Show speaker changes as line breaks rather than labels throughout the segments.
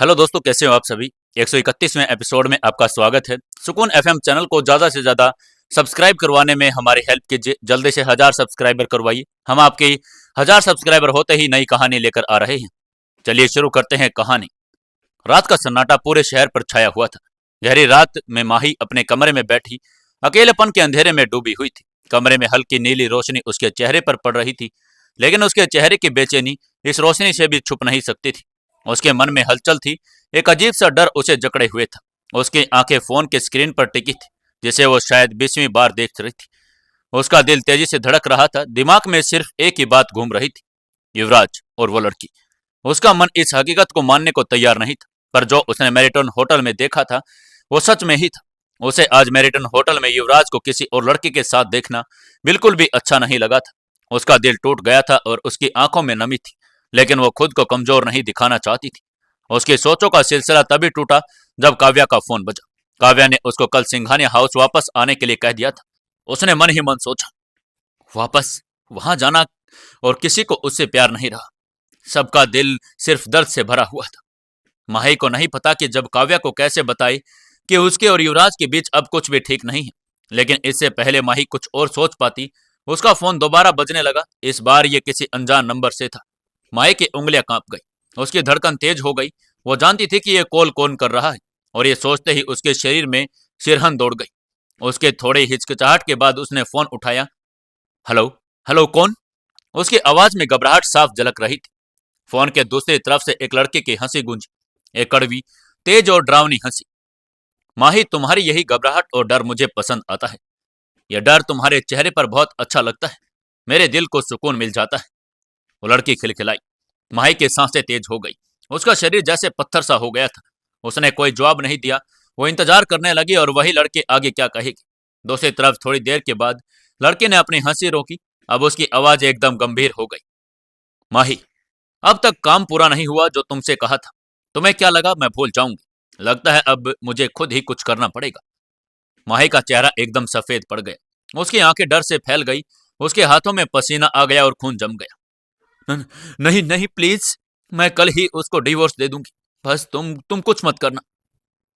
Hello दोस्तों, कैसे हो आप सभी। 131वें एपिसोड में आपका स्वागत है। सुकून एफएम चैनल को ज़्यादा से ज़्यादा सब्सक्राइब करवाने में हमारी हेल्प कीजिए। जल्दी से 1000 सब्सक्राइबर करवाइए। हम आपकी 1000 सब्सक्राइबर होते ही नई कहानी लेकर आ रहे हैं। चलिए शुरू करते हैं कहानी। रात का सन्नाटा पूरे शहर पर छाया हुआ था। गहरी रात में माही अपने कमरे में बैठी अकेलेपन के अंधेरे में डूबी हुई थी। कमरे में हल्की नीली रोशनी उसके चेहरे पर पड़ रही थी, लेकिन उसके चेहरे की बेचैनी इस रोशनी से भी छुप नहीं सकती थी। उसके मन में हलचल थी। एक अजीब सा डर उसे जकड़े हुए था। उसकी आंखें फोन के स्क्रीन पर टिकी थी, जिसे वो शायद 20वीं बार देख रही थी। उसका दिल तेजी से धड़क रहा था। दिमाग में सिर्फ एक ही बात घूम रही थी, युवराज और वो लड़की। उसका मन इस हकीकत को मानने को तैयार नहीं था, पर जो उसने मैरिटन होटल में देखा था वो सच में ही था। उसे आज मैरिटन होटल में युवराज को किसी और लड़की के साथ देखना बिल्कुल भी अच्छा नहीं लगा था। उसका दिल टूट गया था और उसकी आंखों में नमी थी, लेकिन वो खुद को कमजोर नहीं दिखाना चाहती थी। उसकी सोचों का सिलसिला तभी टूटा जब काव्या का फोन बजा। काव्या ने उसको कल सिंघानिया हाउस वापस आने के लिए कह दिया था। उसने मन ही मन सोचा, वापस वहां जाना, और किसी को उससे प्यार नहीं रहा। सबका दिल सिर्फ दर्द से भरा हुआ था। माही को नहीं पता कि जब काव्या को कैसे बताए कि उसके और युवराज के बीच अब कुछ भी ठीक नहीं है, लेकिन इससे पहले माही कुछ और सोच पाती, उसका फोन दोबारा बजने लगा। इस बार ये किसी अनजान नंबर से था। माही की उंगलियां कांप गई, उसकी धड़कन तेज हो गई। वो जानती थी कि ये कॉल कौन कर रहा है, और ये सोचते ही उसके शरीर में सिरहन दौड़ गई। उसके थोड़ी हिचकिचाहट के बाद उसने फोन उठाया। हेलो। हेलो, कौन? उसकी आवाज में घबराहट साफ झलक रही थी। फोन के दूसरी तरफ से एक लड़के की हंसी गूंजी, एक कड़वी, तेज और डरावनी हंसी। माही, तुम्हारी यही घबराहट और डर मुझे पसंद आता है। यह डर तुम्हारे चेहरे पर बहुत अच्छा लगता है। मेरे दिल को सुकून मिल जाता है। वो लड़की खिलखिलाई। माही की सांसें तेज हो गई। उसका शरीर जैसे पत्थर सा हो गया था। उसने कोई जवाब नहीं दिया। वो इंतजार करने लगी और वही लड़की आगे क्या कहेगी। दूसरी तरफ थोड़ी देर के बाद लड़के ने अपनी हंसी रोकी। अब उसकी आवाज एकदम गंभीर हो गई। माही, अब तक काम पूरा नहीं हुआ जो तुमसे कहा था। तुम्हें क्या लगा मैं भूल जाऊंगी? लगता है अब मुझे खुद ही कुछ करना पड़ेगा। माही का चेहरा एकदम सफेद पड़ गया। उसकी आंखें डर से फैल गई। उसके हाथों में पसीना आ गया और खून जम गया। नहीं नहीं, प्लीज, मैं कल ही उसको डिवोर्स दे दूंगी। बस तुम कुछ मत करना।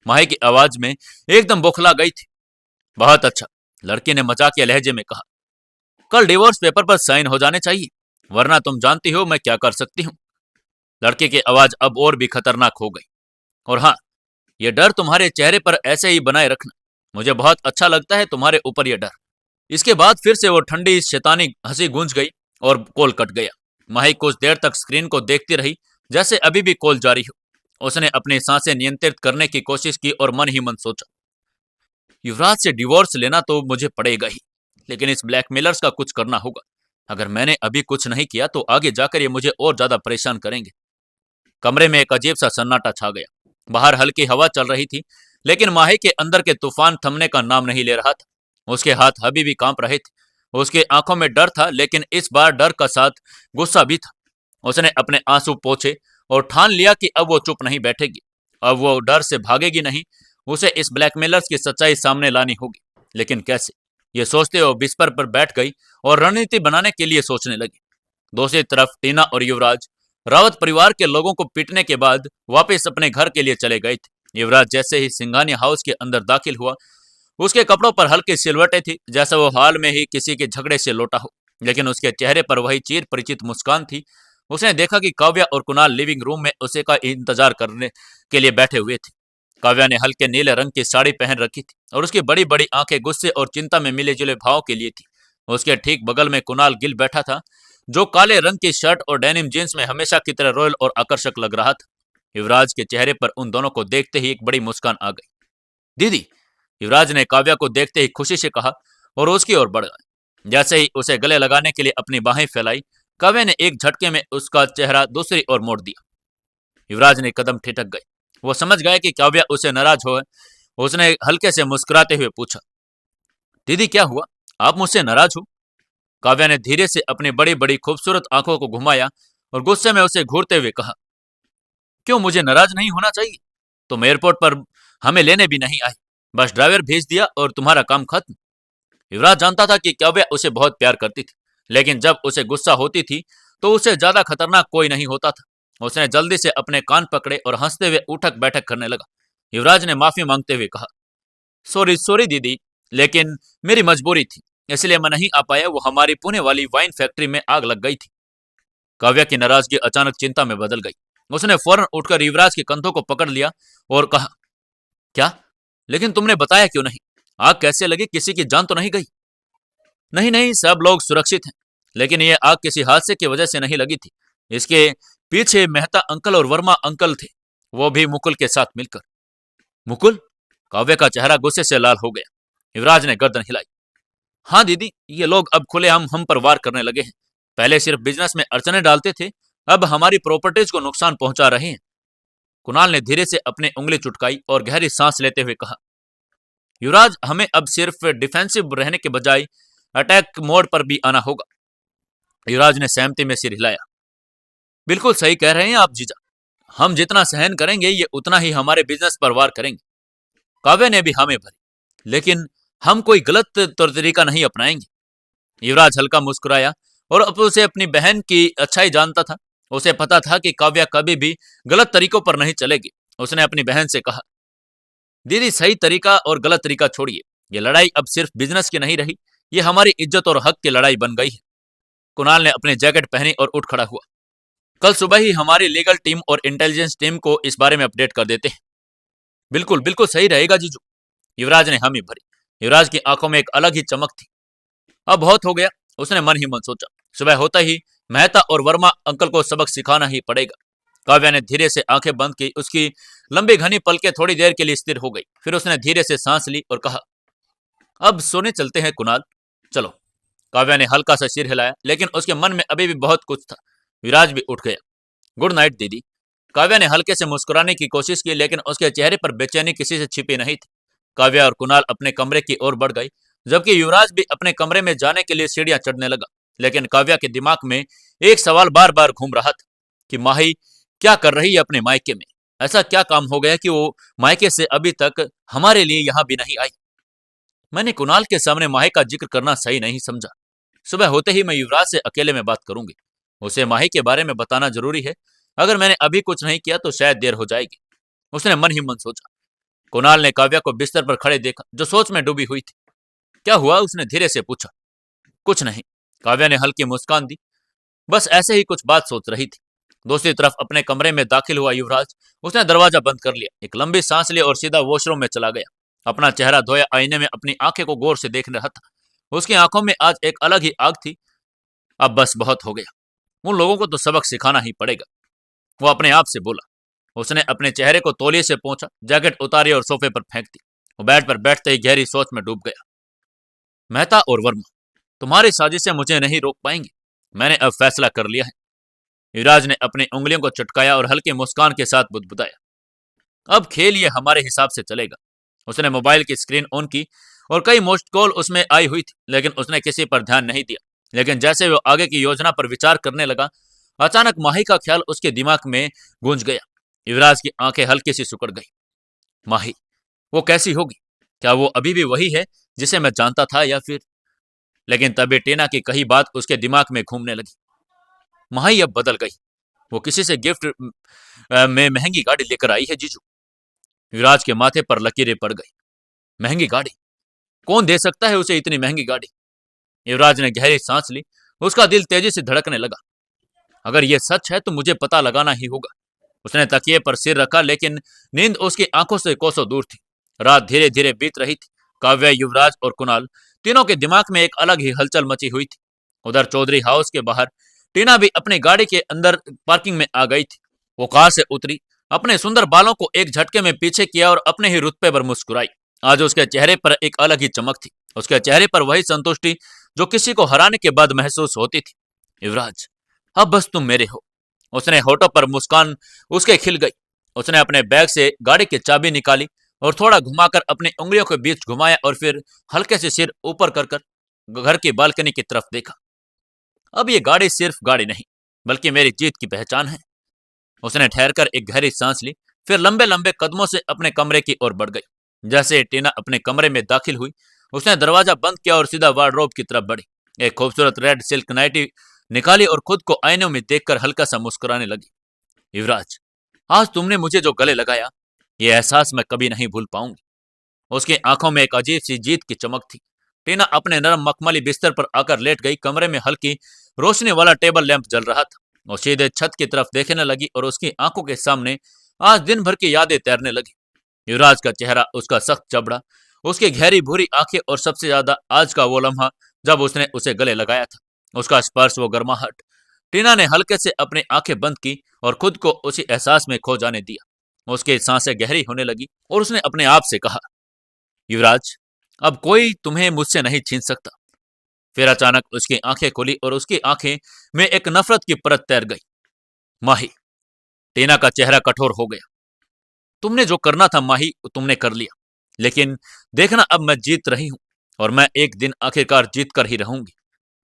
माही की आवाज में एकदम बौखला गई थी। बहुत अच्छा, लड़की ने मजाकिया लहजे में कहा। कल डिवोर्स पेपर पर साइन हो जाने चाहिए, वरना तुम जानती हो मैं क्या कर सकती हूँ। लड़के की आवाज अब और भी खतरनाक हो गई। और हाँ, यह डर तुम्हारे चेहरे पर ऐसे ही बनाए रखना। मुझे बहुत अच्छा लगता है तुम्हारे ऊपर यह डर। इसके बाद फिर से वो ठंडी शैतानी हंसी गूंज गई और कॉल कट गया। माही कुछ देर तक स्क्रीन को देखती रही, जैसे अभी भी कॉल जारी हो। उसने अपनी सांसें नियंत्रित करने की कोशिश की और मन ही मन सोचा, युवराज से डिवोर्स लेना तो मुझे पड़ेगा ही, लेकिन इस ब्लैकमेलर्स का कुछ करना होगा। अगर मैंने अभी कुछ नहीं किया तो आगे जाकर ये मुझे और ज्यादा परेशान करेंगे। कमरे में एक अजीब सा सन्नाटा छा गया। बाहर हल्की हवा चल रही थी, लेकिन माही के अंदर के तूफान थमने का नाम नहीं ले रहा था। उसके हाथ अभी भी कांप रहे थे। उसकी आंखों में डर था, लेकिन इस बार डर का साथ गुस्सा भी था। उसने अपने आंसू पोंछे और ठान लिया कि अब वो चुप नहीं बैठेगी। अब वो डर से भागेगी नहीं। उसे इस ब्लैकमेलर्स की सच्चाई सामने लानी होगी, लेकिन कैसे? ये सोचते वो बिस्तर पर बैठ गई और रणनीति बनाने के लिए सोचने लगी। दूसरी तरफ टीना और युवराज रावत परिवार के लोगों को पीटने के बाद वापस अपने घर के लिए चले गए थे। युवराज जैसे ही सिंघानिया हाउस के अंदर दाखिल हुआ, उसके कपड़ों पर हल्की सिलवटें थी, जैसे वो हाल में ही किसी के झगड़े से लौटा हो, लेकिन उसके चेहरे पर वही चिर परिचित मुस्कान थी। उसने देखा कि काव्या और कुणाल लिविंग रूम में उसे का इंतजार करने के लिए बैठे हुए थे। काव्या ने हल्के नीले रंग की साड़ी पहन रखी थी और उसकी बड़ी बड़ी आंखें गुस्से और चिंता में मिले जुले भाव के लिए थी। उसके ठीक बगल में कुणाल गिल बैठा था, जो काले रंग की शर्ट और डेनिम जींस में हमेशा की तरह रॉयल और आकर्षक लग रहा था। युवराज के चेहरे पर उन दोनों को देखते ही एक बड़ी मुस्कान आ गई। दीदी, युवराज ने काव्या को देखते ही खुशी से कहा और उसकी ओर बढ़ गए। जैसे ही उसे गले लगाने के लिए अपनी बाहें फैलाई, काव्या ने एक झटके में उसका चेहरा दूसरी ओर मोड़ दिया। युवराज ने कदम ठिठक गए। वो समझ गया कि काव्या उसे नाराज हो है। उसने हल्के से मुस्कुराते हुए पूछा, दीदी क्या हुआ, आप मुझसे नाराज हो? काव्या ने धीरे से अपनी बड़ी बड़ी खूबसूरत आंखों को घुमाया और गुस्से में उसे घूरते हुए कहा, क्यों, मुझे नाराज नहीं होना चाहिए? तुम एयरपोर्ट पर हमें लेने भी नहीं आए, बस ड्राइवर भेज दिया और तुम्हारा काम खत्म। युवराज जानता था कि काव्या उसे बहुत प्यार करती थी, लेकिन जब उसे गुस्सा होती थी तो उससे ज्यादा खतरनाक कोई नहीं होता था। उसने जल्दी से अपने कान पकड़े और हंसते हुए उठक बैठक करने लगा। युवराज ने माफी मांगते हुए कहा, सॉरी सॉरी दीदी, लेकिन मेरी मजबूरी थी, इसलिए मैं नहीं आ पाया। वो हमारी पुणे वाली वाइन फैक्ट्री में आग लग गई थी। काव्या की नाराजगी अचानक चिंता में बदल गई। उसने फौरन उठकर युवराज के कंधों को पकड़ लिया और कहा, क्या? लेकिन तुमने बताया क्यों नहीं? आग कैसे लगी? किसी की जान तो नहीं गई? नहीं नहीं, सब लोग सुरक्षित हैं, लेकिन ये आग किसी हादसे की वजह से नहीं लगी थी। इसके पीछे मेहता अंकल और वर्मा अंकल थे, वो भी मुकुल के साथ मिलकर। मुकुल? काव्य का चेहरा गुस्से से लाल हो गया। युवराज ने गर्दन हिलाई। हाँ दीदी, ये लोग अब खुलेआम हम पर वार करने लगे हैं। पहले सिर्फ बिजनेस में अड़चने डालते थे, अब हमारी प्रॉपर्टीज को नुकसान पहुंचा रहे हैं। कुणाल ने धीरे से अपनी उंगली चुटकाई और गहरी सांस लेते हुए कहा, युवराज, हमें अब सिर्फ डिफेंसिव रहने के बजाय अटैक मोड पर भी आना होगा। युवराज ने सहमति में सिर हिलाया। बिल्कुल सही कह रहे हैं आप जीजा, हम जितना सहन करेंगे ये उतना ही हमारे बिजनेस पर वार करेंगे। काव्य ने भी हामी भरी। लेकिन हम कोई गलत तरीका नहीं अपनाएंगे। युवराज हल्का मुस्कुराया और अब उसे अपनी बहन की अच्छाई जानता था। उसे पता था कि काव्या कभी भी गलत तरीकों पर नहीं चलेगी। उसने अपनी बहन से कहा, दीदी, सही तरीका और गलत तरीका छोड़िए। ये लड़ाई अब सिर्फ बिजनेस की नहीं रही, ये हमारी इज्जत और हक की लड़ाई बन गई है। कुणाल ने अपनी जैकेट पहनी और उठ खड़ा हुआ। कल सुबह ही हमारी लीगल टीम और इंटेलिजेंस टीम को इस बारे में अपडेट कर देते हैं। बिल्कुल बिल्कुल सही रहेगा जीजू। युवराज ने हामी भरी। युवराज की आंखों में एक अलग ही चमक थी। अब बहुत हो गया, उसने मन ही मन सोचा। सुबह होता ही मेहता और वर्मा अंकल को सबक सिखाना ही पड़ेगा। काव्या ने धीरे से आंखें बंद की। उसकी लंबी घनी पलकें थोड़ी देर के लिए स्थिर हो गई। फिर उसने धीरे से सांस ली और कहा, अब सोने चलते हैं कुणाल, चलो। काव्या ने हल्का सा सिर हिलाया, लेकिन उसके मन में अभी भी बहुत कुछ था। विराज भी उठ गया। गुड नाइट दीदी। काव्या ने हल्के से मुस्कुराने की कोशिश की, लेकिन उसके चेहरे पर बेचैनी किसी से छिपी नहीं थी। काव्या और कुणाल अपने कमरे की ओर बढ़ गई, जबकि युवराज भी अपने कमरे में जाने के लिए सीढ़ियां चढ़ने लगा। लेकिन काव्या के दिमाग में एक सवाल बार बार घूम रहा था कि माही क्या कर रही है अपने मायके में? ऐसा क्या काम हो गया कि वो मायके से अभी तक हमारे लिए यहां भी नहीं आई? मैंने कुणाल के सामने माही का जिक्र करना सही नहीं समझा। सुबह होते ही मैं युवराज से अकेले में बात करूंगी। उसे माही के बारे में बताना जरूरी है। अगर मैंने अभी कुछ नहीं किया तो शायद देर हो जाएगी। उसने मन ही मन सोचा। कुणाल ने काव्या को बिस्तर पर खड़े देखा, जो सोच में डूबी हुई थी। क्या हुआ? उसने धीरे से पूछा। कुछ नहीं, काव्या ने हल्की मुस्कान दी। बस ऐसे ही कुछ बात सोच रही थी। दूसरी तरफ अपने कमरे में दाखिल हुआ युवराज। उसने दरवाजा बंद कर लिया, एक लंबी सांस ली और सीधा वॉशरूम में चला गया। अपना चेहरा धोया, आईने में अपनी आंखें को गौर से देख रहा था। उसकी आंखों में आज एक अलग ही आग थी। अब बस बहुत हो गया, उन लोगों को तो सबक सिखाना ही पड़ेगा, वो अपने आप से बोला। उसने अपने चेहरे को तौलिए से पोंछा, जैकेट उतारी और सोफे पर फेंक दी। वो बेड पर बैठते ही गहरी सोच में डूब गया। मेहता और वर्मा, तुम्हारी साजिशें मुझे नहीं रोक पाएंगी। मैंने अब फैसला कर लिया है। युवराज ने अपनी उंगलियों को चटकाया और हल्की मुस्कान के साथ बुदबुदाया। अब खेल ये हमारे हिसाब से चलेगा। उसने मोबाइल की स्क्रीन ऑन की और कई मोस्ट कॉल उसमें आई हुई थी, लेकिन उसने किसी पर ध्यान नहीं दिया। लेकिन जैसे वो आगे की योजना पर विचार करने लगा, अचानक माही का ख्याल उसके दिमाग में गूंज गया। युवराज की आंखें हल्की सी सिकुड़ गई। माही, वो कैसी होगी? क्या वो अभी भी वही है जिसे मैं जानता था, या फिर? लेकिन तभी टीना की कही बात उसके दिमाग में घूमने लगी। माही अब बदल गई। वो किसी से गिफ्ट में महंगी गाड़ी लेकर आई है जीजू। युवराज के माथे पर लकीरें पड़ गई। महंगी गाड़ी? कौन दे सकता है उसे इतनी महंगी गाड़ी? युवराज ने गहरी सांस ली। उसका दिल तेजी से धड़कने लगा। अगर यह सच है तो मुझे पता लगाना ही होगा। उसने तकिए पर सिर रखा, लेकिन नींद उसकी आंखों से कोसों दूर थी। रात धीरे धीरे बीत रही थी। काव्या, युवराज और कुणाल तीनों के दिमाग में एक अलग ही हलचल मची हुई थी। उधर चौधरी हाउस के बाहर टीना भी अपनी गाड़ी के अंदर पार्किंग में आ गई थी। वो कार से उतरी, अपने सुंदर बालों को एक झटके में पीछे किया और अपने ही रुतबे पर मुस्कुराई। आज उसके चेहरे पर एक अलग ही चमक थी। उसके चेहरे पर वही संतुष्टि जो किसी को हराने के बाद महसूस होती थी। युवराज, अब बस तुम मेरे हो। उसने होठों पर मुस्कान उसके खिल गई। उसने अपने बैग से गाड़ी की चाबी निकाली और थोड़ा घुमाकर अपनी उंगलियों के बीच घुमाया और फिर हल्के से सिर ऊपर कर कर घर की बालकनी की तरफ देखा। अब ये गाड़ी सिर्फ गाड़ी नहीं, बल्कि मेरी जीत की पहचान है। उसने ठहरकर एक गहरी सांस ली, फिर लंबे लंबे कदमों से अपने कमरे की ओर बढ़ गई। जैसे टीना अपने कमरे में दाखिल हुई, उसने दरवाजा बंद किया और सीधा वार्डरोब की तरफ बढ़ी। एक खूबसूरत रेड सिल्क नाइटी निकाली और खुद को आईने में देखकर हल्का सा मुस्कुराने लगी। युवराज, आज तुमने मुझे जो गले लगाया, ये एहसास मैं कभी नहीं भूल पाऊंगी। उसकी आंखों में एक अजीब सी जीत की चमक थी। टीना अपने नरम मखमली बिस्तर पर आकर लेट गई। कमरे में हल्की रोशनी वाला टेबल लैंप जल रहा था। वो सीधे छत की तरफ देखने लगी और उसकी आंखों के सामने आज दिन भर की यादें तैरने लगी। युवराज का चेहरा, उसका सख्त चमड़ा, उसकी गहरी भूरी आंखें और सबसे ज्यादा आज का वो लम्हा जब उसने उसे गले लगाया था। उसका स्पर्श, वो गर्माहट। टीना ने हल्के से अपनी आंखें बंद की और खुद को उसी एहसास में खो जाने दिया। उसकी सांसें गहरी होने लगी और उसने अपने आप से कहा, युवराज, अब कोई तुम्हें मुझसे नहीं छीन सकता। फिर अचानक उसकी आंखें खुली और उसकी आंखें में एक नफरत की परत तैर गई। माही। टीना का चेहरा कठोर हो गया। तुमने जो करना था माही, तुमने कर लिया। लेकिन देखना, अब मैं जीत रही हूं और मैं एक दिन आखिरकार जीत कर ही रहूंगी।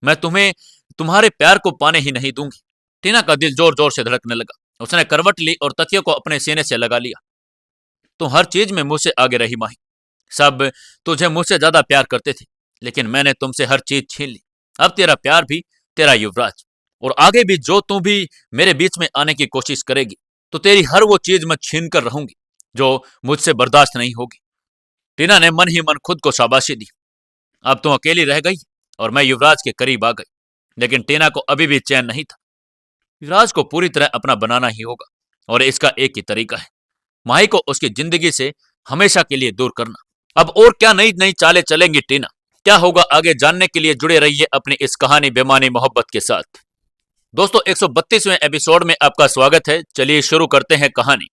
मैं तुम्हें तुम्हारे प्यार को पाने ही नहीं दूंगी। टीना का दिल जोर जोर से धड़कने लगा। उसने करवट ली और तकिए को अपने सीने से लगा लिया। तुम हर चीज में मुझसे आगे रही माही। सब तुझे मुझसे ज्यादा प्यार करते थे, लेकिन मैंने तुमसे हर चीज छीन ली। अब तेरा प्यार भी, तेरा युवराज, और आगे भी जो तू भी मेरे बीच में आने की कोशिश करेगी, तो तेरी हर वो चीज मैं छीन कर रहूंगी जो मुझसे बर्दाश्त नहीं होगी। टीना ने मन ही मन खुद को शाबाशी दी। अब तू अकेली रह गई और मैं युवराज के करीब आ गई। लेकिन टीना को अभी भी चैन नहीं था। युवराज को पूरी तरह अपना बनाना ही होगा और इसका एक ही तरीका है, माही को उसकी जिंदगी से हमेशा के लिए दूर करना। अब और क्या नई नई चालें चलेंगी टीना? क्या होगा आगे जानने के लिए जुड़े रहिए अपनी इस कहानी बेमानी मोहब्बत के साथ। दोस्तों, 132वें एपिसोड में आपका स्वागत है। चलिए शुरू करते हैं कहानी।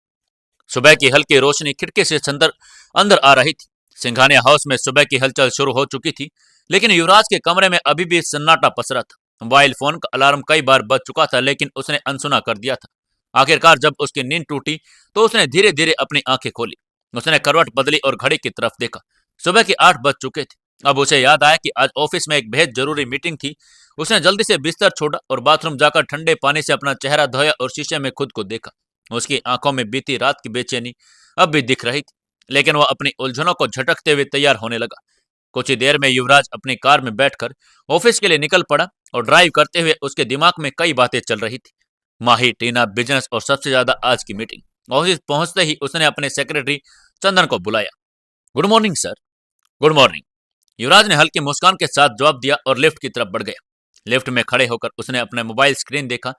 सुबह की हल्की रोशनी खिड़की से अंदर अंदर आ रही थी। सिंघानिया हाउस में सुबह की हलचल शुरू हो चुकी थी, लेकिन युवराज के कमरे में अभी भी सन्नाटा पसरा था। मोबाइल फोन का अलार्म कई बार बज चुका था, लेकिन उसने अनसुना कर दिया था। आखिरकार जब उसकी नींद टूटी तो उसने धीरे धीरे अपनी आंखें खोली। उसने करवट बदली और घड़ी की तरफ देखा। सुबह के 8 बज चुके थे। अब उसे याद आया कि आज ऑफिस में एक बेहद जरूरी मीटिंग थी। उसने जल्दी से बिस्तर छोड़ा और बाथरूम जाकर ठंडे पानी से अपना चेहरा धोया और शीशे में खुद को देखा। उसकी आंखों में बीती रात की बेचैनी अब भी दिख रही थी, लेकिन वह अपनी उलझनों को झटकते हुए तैयार होने लगा। कुछ ही देर में युवराज अपनी कार में बैठकर ऑफिस के लिए निकल पड़ा और ड्राइव करते हुए उसके दिमाग में कई बातें चल रही थी। माही, टीना, बिजनेस और सबसे ज्यादा आज की मीटिंग। ऑफिस पहुंचते ही उसने अपने सेक्रेटरी चंदन को बुलाया। Good morning sir. Good morning. Yuvraj ने हल्की मुस्कान के साथ जवाब दिया और लिफ्ट की तरफ बढ़ गया। लिफ्ट में खड़े होकर उसने अपने मोबाइल स्क्रीन देखा।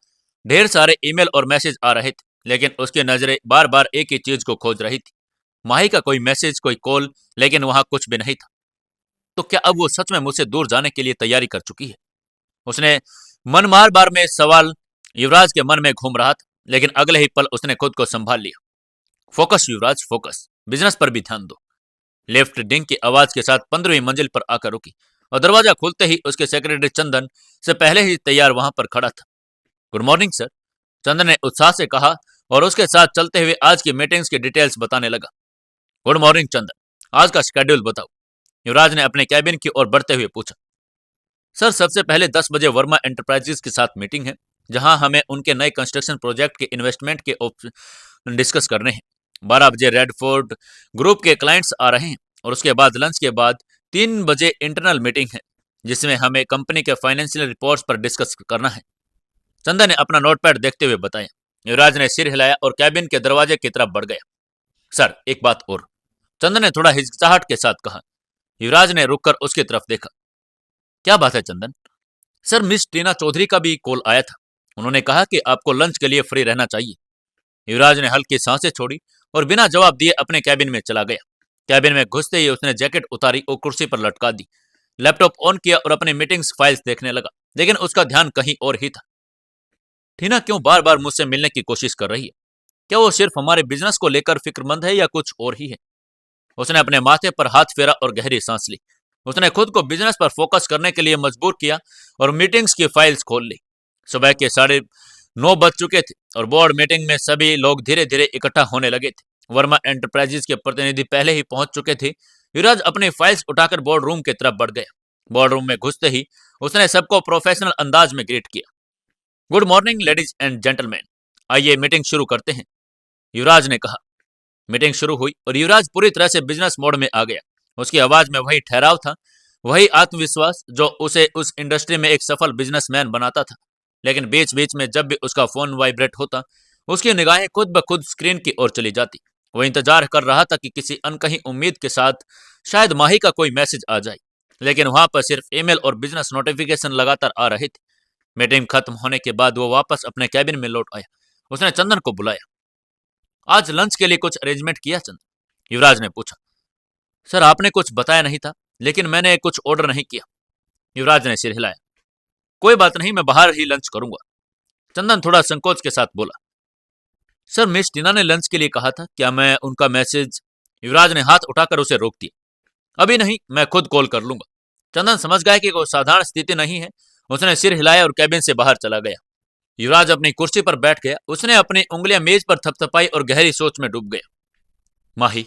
ढेर सारे ईमेल और मैसेज आ रहे थे, लेकिन उसकी नजरें बार बार एक ही चीज को खोज रही थी। माही का कोई मैसेज, कोई कॉल, लेकिन वहां कुछ भी नहीं था। तो क्या अब वो सच में मुझसे दूर जाने के लिए तैयारी कर चुकी है? उसने मन मार बार में सवाल युवराज के मन में घूम रहा था, लेकिन अगले ही पल उसने खुद को संभाल लिया। फोकस युवराज, फोकस। बिजनेस पर भी ध्यान दो। लिफ्ट डिंग की आवाज के साथ 15वीं मंजिल पर आकर रुकी और दरवाजा खुलते ही उसके सेक्रेटरी चंदन से पहले ही तैयार वहां पर खड़ा था। गुड मॉर्निंग सर, चंदन ने उत्साह से कहा और उसके साथ चलते हुए आज की मीटिंग्स की डिटेल्स बताने लगा। गुड मॉर्निंग चंदन, आज का शेड्यूल बताओ, युवराज ने अपने कैबिन की ओर बढ़ते हुए पूछा। सर, सबसे पहले 10 बजे वर्मा एंटरप्राइजेस के साथ मीटिंग है, जहां हमें उनके नए कंस्ट्रक्शन प्रोजेक्ट के इन्वेस्टमेंट के ऑप्शन डिस्कस करने हैं। 12 बजे रेड फोर्ट ग्रुप के क्लाइंट्स आ रहे हैं और उसके बाद लंच के बाद 3 बजे इंटरनल मीटिंग है, जिसमें हमें कंपनी के फाइनेंशियल रिपोर्ट्स पर डिस्कस करना है। चंदन ने अपना नोटपैड देखते हुए बताया। युवराज ने सिर हिलाया और कैबिन के दरवाजे की तरफ बढ़ गया। सर, एक बात और, चंदन ने थोड़ा हिचकिचाहट के साथ कहा। युवराज ने रुककर उसकी तरफ देखा। क्या बात है चंदन? सर, मिस टीना चौधरी का भी कॉल आया था। उन्होंने कहा कि आपको लंच के लिए फ्री रहना चाहिए। युवराज ने हल्की सांसें छोड़ी और बिना जवाब दिए अपने कैबिन में चला गया। कैबिन में घुसते ही उसने जैकेट उतारी और कुर्सी पर लटका दी। लैपटॉप ऑन किया और अपने मीटिंग्स फाइल्स देखने लगा, लेकिन उसका ध्यान कहीं और ही था। टीना क्यों बार बार मुझसे मिलने की कोशिश कर रही है? क्या वो सिर्फ हमारे बिजनेस को लेकर फिक्रमंद है या कुछ और ही है? उसने अपने माथे पर हाथ फेरा और गहरी सांस ली। उसने खुद को बिजनेस पर फोकस करने के लिए मजबूर किया और मीटिंग्स की फाइल्स खोल ली। सुबह के 9:30 बज चुके थे और बोर्ड मीटिंग में सभी लोग धीरे धीरे इकट्ठा होने लगे थे। वर्मा एंटरप्राइजेज के प्रतिनिधि पहले ही पहुंच चुके थे। युवराज अपनी फाइल्स उठाकर बोर्ड रूम की तरफ बढ़ गया। बोर्ड रूम में घुसते ही उसने सबको प्रोफेशनल अंदाज में ग्रीट किया। Good morning ladies and gentleman, आइए मीटिंग शुरू करते हैं, युवराज ने कहा। मीटिंग शुरू हुई और युवराज पूरी तरह से बिजनेस मोड में आ गया। उसकी आवाज में वही ठहराव था, वही आत्मविश्वास जो उसे उस इंडस्ट्री में एक सफल बिजनेसमैन बनाता था। लेकिन बीच बीच में जब भी उसका फोन वाइब्रेट होता, उसकी निगाहें खुद ब खुद स्क्रीन की ओर चली जाती। वो इंतजार कर रहा था कि किसी अनकही उम्मीद के साथ शायद माही का कोई मैसेज आ जाए, लेकिन वहां पर सिर्फ ईमेल और बिजनेस नोटिफिकेशन लगातार आ रहे थे। मीटिंग खत्म होने के बाद वो वापस अपने कैबिन में लौट आया। उसने चंदन को बुलाया। आज लंच के लिए कुछ अरेंजमेंट किया चंदन? युवराज ने पूछा। सर, आपने कुछ बताया नहीं था, लेकिन मैंने कुछ ऑर्डर नहीं किया। युवराज ने सिर हिलाया। कोई बात नहीं, मैं बाहर ही लंच करूंगा। चंदन थोड़ा संकोच के साथ बोला। सर, मिस टीना ने लंच के लिए कहा था, क्या मैं उनका मैसेज? युवराज ने हाथ उठाकर उसे रोक दिया। अभी नहीं, मैं खुद कॉल कर लूंगा। चंदन समझ गया कि कोई साधारण स्थिति नहीं है। उसने सिर हिलाया और कैबिन से बाहर चला गया। युवराज अपनी कुर्सी पर बैठ गया। उसने अपनी उंगलियां मेज पर थपथपाई और गहरी सोच में डूब गया। माही,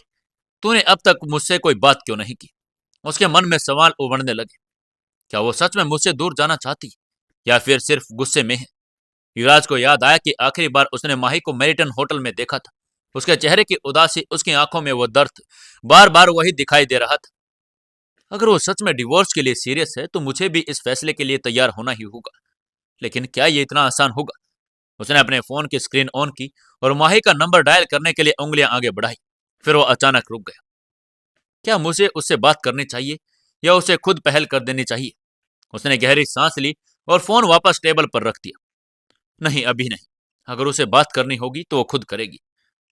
तूने अब तक मुझसे कोई बात क्यों नहीं की? उसके मन में सवाल उभरने लगे। क्या वो सच में मुझसे दूर जाना चाहती, या फिर सिर्फ गुस्से में है? युवराज को याद आया कि आखिरी बार उसने माही को मेरिटन होटल में देखा था। उसके चेहरे की उदासी, उसकी आंखों में वो दर्द, बार बार वही दिखाई दे रहा था। अगर वो सच में डिवोर्स के लिए सीरियस है तो मुझे भी इस फैसले के लिए तैयार होना ही होगा। लेकिन क्या ये इतना आसान होगा? उसने अपने फोन की स्क्रीन ऑन की और माही का नंबर डायल करने के लिए उंगलियां आगे बढ़ाई। फिर वो अचानक रुक गया। क्या मुझे उससे बात करनी चाहिए, या उसे खुद पहल कर देनी चाहिए? उसने गहरी सांस ली और फोन वापस टेबल पर रख दिया। नहीं, अभी नहीं। अगर उसे बात करनी होगी तो वो खुद करेगी।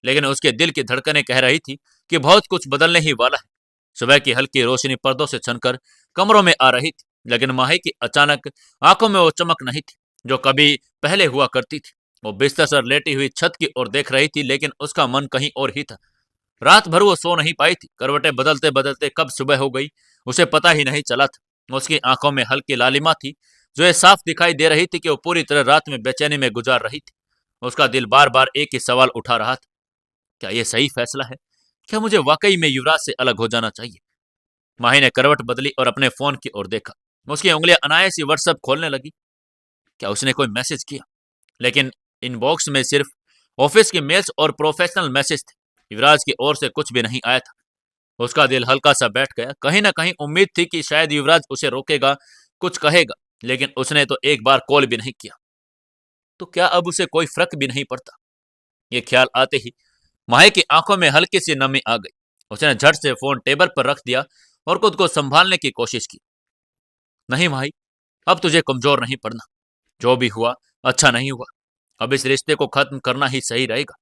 लेकिन उसके दिल की धड़कनें कह रही थी कि बहुत कुछ बदलने ही वाला है। सुबह की हल्की रोशनी पर्दों से छनकर कमरों में आ रही थी, लेकिन माही की अचानक आंखों में वो चमक नहीं थी जो कभी पहले हुआ करती थी। वो बिस्तर पर लेटी हुई छत की ओर देख रही थी, लेकिन उसका मन कहीं और ही था। रात भर वो सो नहीं पाई थी। करवटें बदलते बदलते कब सुबह हो गई उसे पता ही नहीं चला था। उसकी आंखों में हल्की लालिमा थी, जो ये साफ दिखाई दे रही थी कि वो पूरी तरह रात में बेचैनी में गुजार रही थी। उसका दिल बार बार एक ही सवाल उठा रहा था। क्या ये सही फैसला है? क्या मुझे वाकई में युवराज से अलग हो जाना चाहिए? माही ने करवट बदली और अपने फोन की ओर देखा। उसकी उंगलियां अनायास ही व्हाट्सएप खोलने लगी। क्या उसने कोई मैसेज किया? लेकिन इनबॉक्स में सिर्फ ऑफिस के मेल्स और प्रोफेशनल मैसेज थे। युवराज की ओर से कुछ भी नहीं आया था। उसका दिल हल्का सा बैठ गया। कहीं ना कहीं उम्मीद थी कि शायद युवराज उसे रोकेगा, कुछ कहेगा, लेकिन उसने तो एक बार कॉल भी नहीं किया। तो क्या अब उसे कोई फर्क भी नहीं पड़ता? ये ख्याल आते ही माही की आंखों में हल्की सी नमी आ गई। उसने झट से फोन टेबल पर रख दिया और खुद को संभालने की कोशिश की। नहीं माही, अब तुझे कमजोर नहीं पड़ना। जो भी हुआ अच्छा नहीं हुआ। अब इस रिश्ते को खत्म करना ही सही रहेगा।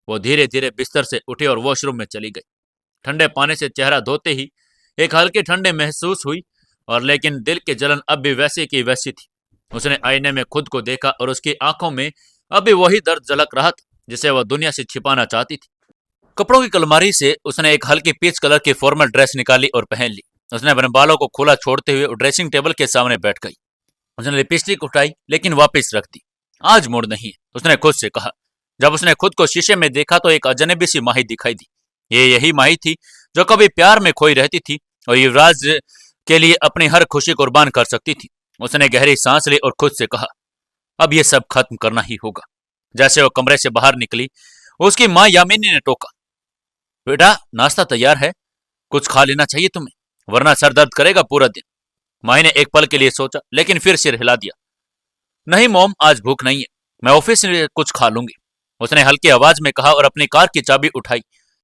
वो धीरे धीरे बिस्तर से उठी और वॉशरूम में चली गई। ठंडे पानी से चेहरा धोते ही एक हल्की ठंडे महसूस हुई, और लेकिन दिल की जलन अब भी वैसी की वैसी थी। उसने आईने में खुद को देखा और उसकी आंखों में अब भी वही दर्द झलक रहा था जिसे वह दुनिया से छिपाना चाहती थी। कपड़ों की अलमारी से उसने एक हल्की पीच कलर की फॉर्मल ड्रेस निकाली और पहन ली। उसने अपने बालों को खुला छोड़ते हुए ड्रेसिंग टेबल के सामने बैठ गई। उसने लिपस्टिक उठाई, लेकिन वापस रख दी। आज मूड नहीं है, उसने खुद से कहा। जब उसने खुद को शीशे में देखा तो एक अजनबी सी माही दिखाई दी। ये यही माही थी जो कभी प्यार में खोई रहती थी और युवराज के लिए अपनी हर खुशी कुर्बान कर सकती थी। उसने गहरी सांस ली और खुद से कहा, अब ये सब खत्म करना ही होगा। जैसे वो कमरे से बाहर निकली, उसकी माँ यामिनी ने टोका। बेटा, नाश्ता तैयार है, कुछ खा लेना चाहिए तुम्हें, वरना सर दर्द करेगा पूरा दिन। माही ने एक पल के लिए सोचा, लेकिन फिर सिर हिला दिया। नहीं मॉम, आज भूख नहीं है, मैं ऑफिस में कुछ खा लूंगी, उसने हल्की आवाज में कहा और अपनी कार की चाबी उठाई।